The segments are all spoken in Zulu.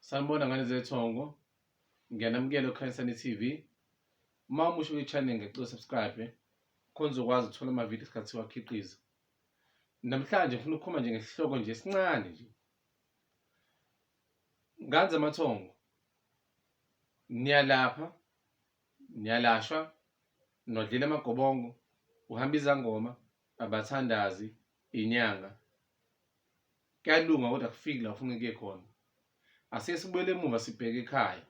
Sanibona ngane zethongo, ngiyanamukela uKhanyisani TV. Uma umusha kwi-channel ngicela subscribe khona uzokwazi ukuthola amavidiyo isikhathi siwakhiqiza. Namhlanje ngifuna ukukhuluma nje ngesihloko nje esincane nje. Ngane zamathongo, niyalapha, niyalashwa, nodlela amagobongo, uhamba izangoma, abathandazi, inyanga. Kuyalunga kodwa kufiki la ufuna kuye khona. Asike sibuyele emuva sibheke ekhaya,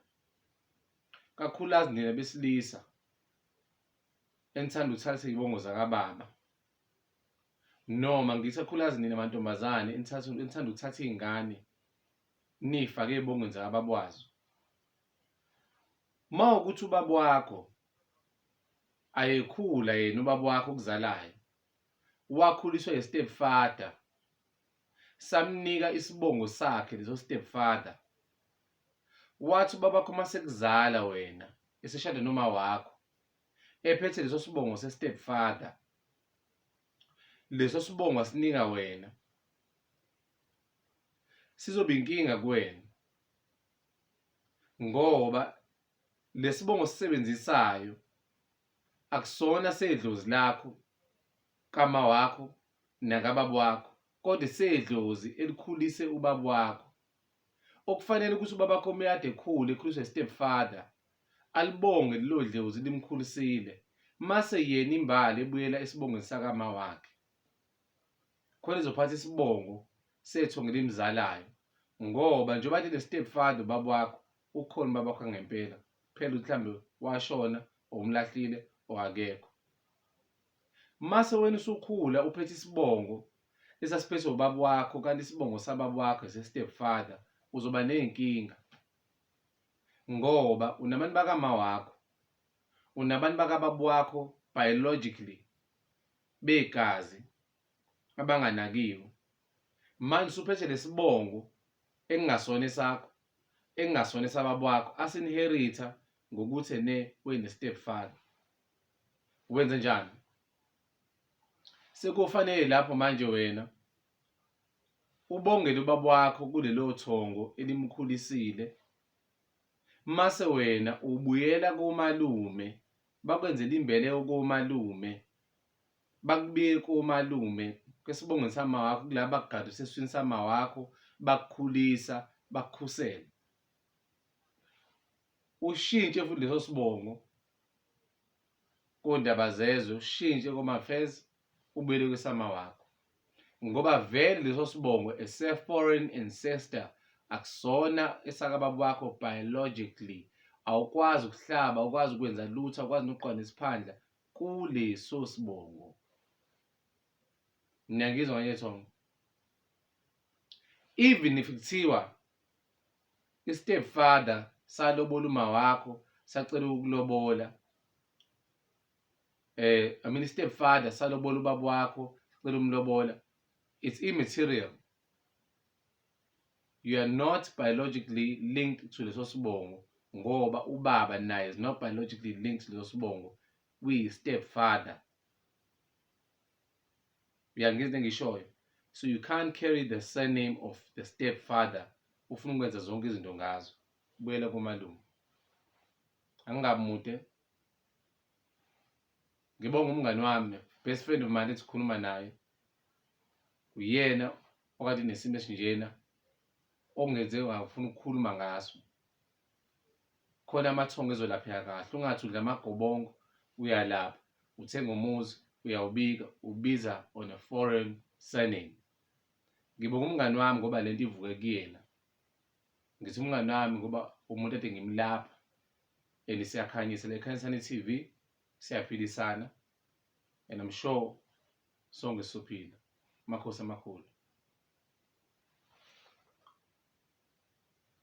kakhulukazi nina besilisa enithanda ukuthatha iy'bongo zakababa, noma ngithi kakhulukazi nina mantombazane enithanda ukuthatha iy'ngane niy'fake ey'bongweni zakababa wazo. Uma wukuthi ubaba wakho ayekhula yena ubaba wakho okuzalayo, wakhuliswa i-stepfather, samnika isibongo sakhe leso stepfather. Wathi ubabakho uma sekuzala wena eseshada noma wakho ephethe leso sibongo se-stepfather, leso sibongo asinika wena, sizoba inkinga kuwena ngoba lesibongo sisebenzisayo akusona sedlozi lakho kama wakho nakababa wakho, kodwa sedlozi elikhulise ubaba wakho. Okufanele ukuthi ubabakho umeyade ekhule ekhuliswe stepfather, alibonge lelo dlozi limkhulisile, mase yena imbali ebuyela esibongweni sakama wakhe, khona izophatha isibongo sethongo elimzalayo. Ngoba njengoba athi ne-stepfather ubaba wakho, ukhona ubaba wakho ngempela, phela ukuthi mhlambe washona umlahlile or akekho. Mase wena usukhula uphethe isibongo esasiphethe ubaba wakho, kanti isibongo sababa wakho ese-stepfather, uzoba ney'nkinga ngoba unabantu bakama wakho, unabantu bakababa wakho biologically begazi abanganakiwe. Manje usuphethe lesibongo engingasona esakho, engingasona esababa wakho, asinheritha ngokuthi wene-stepfather. Wenze njani? Sekufanele lapho manje wena ubongele ubaba wakho kulelo thongo elimkhulisile, mase wena ubuyela komalume, bakwenzela imbeleko komalume, bakubike komalume kwesibongweni sama wakho, kula bakugaduse esiswini sama wakho, bakukhulisa, bakukhusela. Ushintshe futhi leso sibongo kondaba zezwe, ushintshe komafezi, ubuyele kwesama wakho, ngoba vele leso sibongo ese-foreign ancestor, akusona esakababa wakho biologically. Awukwazi ukuhlaba, awukwazi ukwenza lutho, awukwazi nokuqonda isiphandla kuleso sibongo. Niyangizwa ngane zethongo? Even if kuthiwa i-stepfather salobola uma wakho, sacela ukulobola, i-stepfather salobola ubaba wakho, sacela umlobola, it's immaterial. You are not biologically linked to leso sibongo ngoba ubaba naye is not biologically linked to leso sibongo, kuyi-stepfather. Uyangizwa engishoyo? So you can't carry the surname of the stepfather ufuna ukwenza zonke izinto ngazo. Buyela komalume. Angingabi mude. Ngibonga umngani wami, best friend of mine esikhuluma naye. Uyena okade nesimo esinjena okungenze ngafuna ukukhuluma ngaso. Khona amathongo ezolapheka kahle, ungathi udla amagobongo uyalapha, uthenga umuzi uyawubika, ubiza on a foreign surname. Ngibonga umngani wami ngoba lento ivuke kuyena. Ngithi umngani wami ngoba umuntu ade ngimlapha and siyakhanyisa la eKhanyisani TV, siyaphilisana and I'm sure sonke sizophila. Makhosi amakhulu.